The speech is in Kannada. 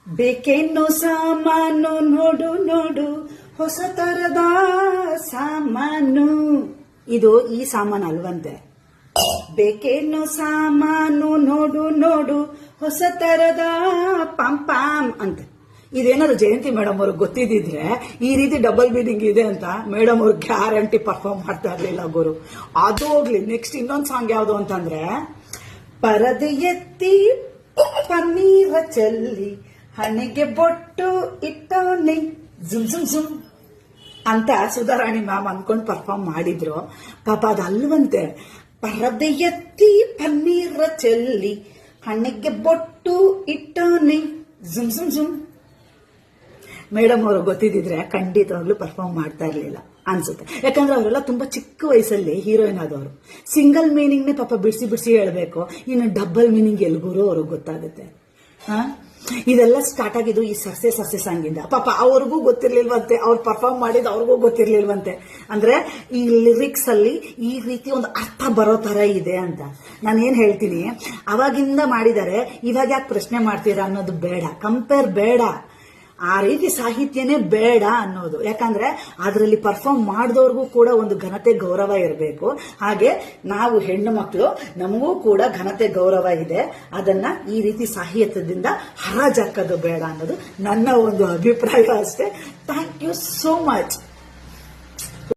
ಬೇಕೇನೋ ಸಾಮಾನು ನೋಡು ನೋಡು ಹೊಸ ತರದ ಸಾಮಾನು. ಇದು ಈ ಸಾಮಾನು ಅಲ್ವಂತೆ. ಬೇಕೇನೋ ಸಾಮಾನು ನೋಡು ನೋಡು ಹೊಸ ತರದ ಪಾಮ್ ಪಾಮ್ ಅಂತ. ಇದೇನಾದ್ರು ಜಯಂತಿ ಮೇಡಮ್ ಅವ್ರಿಗೆ ಗೊತ್ತಿದ್ರೆ ಈ ರೀತಿ ಡಬಲ್ ಮೀನಿಂಗ್ ಇದೆ ಅಂತ ಮೇಡಮ್ ಅವ್ರು ಗ್ಯಾರಂಟಿ ಪರ್ಫಾರ್ಮ್ ಮಾಡ್ತಾ ಇರ್ಲಿಲ್ಲ ಗುರು. ಅದು ಹೋಗ್ಲಿ, ನೆಕ್ಸ್ಟ್ ಇನ್ನೊಂದು ಸಾಂಗ್ ಯಾವ್ದು ಅಂತಂದ್ರೆ, ಪರದೆ ಎತ್ತಿ ಪನ್ನೀರ ಚೆಲ್ಲಿ ಹಣೆಗೆ ಬೊಟ್ಟು ಇಟ್ಟವನಿ ಜುಮ್ ಜುಮ್ ಜುಮ್ ಅಂತ ಸುಧಾರಾಣಿ ಮ್ಯಾಮ್ ಅನ್ಕೊಂಡು ಪರ್ಫಾರ್ಮ್ ಮಾಡಿದ್ರು. ಪಾಪ ಅದಲ್ವಂತೆ. ಪರದೆ ಎತ್ತಿ ಪನ್ನೀರ ಚೆಲ್ಲಿ ಹಣೆಗೆ ಬೊಟ್ಟು ಇಟ್ಟವನಿ ಜುಮ್ ಜುಮ್ ಜುಮ್. ಮೇಡಮ್ ಅವರು ಗೊತ್ತಿದ್ರೆ ಖಂಡಿತವಾಗ್ಲೂ ಪರ್ಫಾರ್ಮ್ ಮಾಡ್ತಾ ಇರ್ಲಿಲ್ಲ ಅನ್ಸುತ್ತೆ. ಯಾಕಂದ್ರೆ ಅವರೆಲ್ಲ ತುಂಬಾ ಚಿಕ್ಕ ವಯಸ್ಸಲ್ಲಿ ಹೀರೋಯಿನ್ ಆದವರು. ಸಿಂಗಲ್ ಮೀನಿಂಗ್ನೇ ಪಾಪ ಬಿಡಿಸಿ ಬಿಡಿಸಿ ಹೇಳ್ಬೇಕು, ಇನ್ನು ಡಬಲ್ ಮೀನಿಂಗ್ ಎಲ್ಗೂರು ಅವ್ರಿಗೆ ಗೊತ್ತಾಗುತ್ತೆ. ಇದೆಲ್ಲ ಸ್ಟಾರ್ಟ್ ಆಗಿದ್ದು ಈ ಸರ್ಸೆ ಸಾಂಗಿಂದ. ಪಾಪ ಅವ್ರಿಗೂ ಗೊತ್ತಿರ್ಲಿಲ್ವಂತೆ, ಅವ್ರು ಪರ್ಫಾರ್ಮ್ ಮಾಡಿದ್ ಅವ್ರಿಗೂ ಗೊತ್ತಿರ್ಲಿಲ್ವಂತೆ. ಅಂದ್ರೆ ಈ ಲಿರಿಕ್ಸ್ ಅಲ್ಲಿ ಈ ರೀತಿ ಒಂದು ಅರ್ಥ ಬರೋ ತರ ಇದೆ ಅಂತ. ನಾನು ಏನ್ ಹೇಳ್ತೀನಿ, ಅವಾಗಿಂದ ಮಾಡಿದ್ದಾರೆ, ಇವಾಗ ಯಾಕೆ ಪ್ರಶ್ನೆ ಮಾಡ್ತೀರಾ ಅನ್ನೋದು ಬೇಡ, ಕಂಪೇರ್ ಬೇಡ, ಆ ರೀತಿ ಸಾಹಿತ್ಯನೇ ಬೇಡ ಅನ್ನೋದು. ಯಾಕಂದ್ರೆ ಅದರಲ್ಲಿ ಪರ್ಫಾರ್ಮ್ ಮಾಡಿದವ್ರಿಗೂ ಕೂಡ ಒಂದು ಘನತೆ ಗೌರವ ಇರಬೇಕು. ಹಾಗೆ ನಾವು ಹೆಣ್ಣು ಮಕ್ಕಳು, ನಮಗೂ ಕೂಡ ಘನತೆ ಗೌರವ ಇದೆ. ಅದನ್ನ ಈ ರೀತಿ ಸಾಹಿತ್ಯದಿಂದ ಹರಾಜಾಕೋದು ಬೇಡ ಅನ್ನೋದು ನನ್ನ ಒಂದು ಅಭಿಪ್ರಾಯ ಅಷ್ಟೇ. Thank you so much.